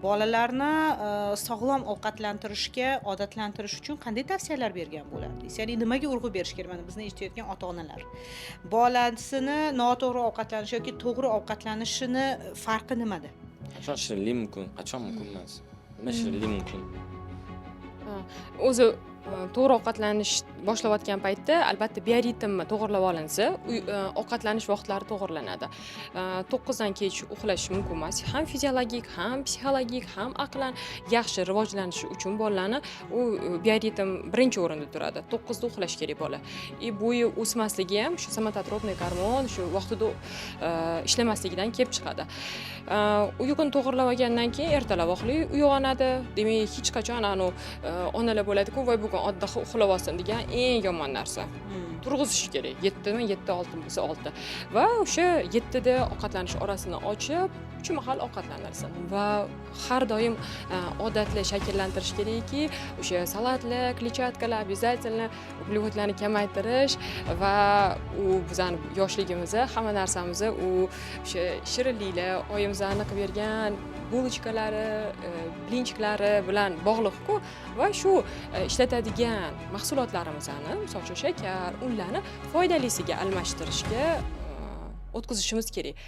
Bolalarni sog'lom ovqatlantirishga odatlantirish uchun qanday tavsiyalar bergan bo'lardingiz? Ya'ni nimaga urg'u berish kerak? Mana bizni eshitayotgan ota-onalar. Bolasini noto'g'ri ovqatlanishi yoki to'g'ri ovqatlanishini farqi nimada? Qachon shirinlik mumkin, qachon mumkin emas. Nima shirinlik mumkin? O'zi to'g'ri ovqatlanish boshlayotgan paytda albatta bioritmni to'g'irlab olinsa, ovqatlanish vaqtlari to'g'irlanadi. 9 dan kech uxlash mumkin emas. Ham fiziologik, ham psixologik, ham aqlan yaxshi rivojlanishi uchun bolalarni u bioritm birinchi o'rinda turadi. 9 da uxlash kerak bola. Bo'yi o'smasligi ham shu somatotrofniy gormon shu vaqtida ishlamasligidan kelib chiqadi. Uyquni to'g'irlab olgandan keyin ertalab-oqli uyg'onadi. Demak, hech qachon onalar bo'ladi-ku, voy bugun oddiy uxlab olsin degan eng yomon narsa. Turg'izish kerak. 7 mi, 7:06 bo'lsa 6. Va o'sha 7 da ovqatlanish orasini ochib, 3 mahal ovqatlanarsan. Va har doim odatlar shakllantirish kerakki, o'sha salatlar, kletchatkalar, обязательно uglevodlarni kamaytirish va u bizning yoshligimizda hamma narsamizni o'sha shirinliklar, oyimizning qilib bergan bulochkalari, blinchiklari bilan bog'liq-ku va shu ishlatadigan mahsulotlarimizni, misol uchun shakar, unlarni foydalisiga almashtirishga o'tkazishimiz kerak.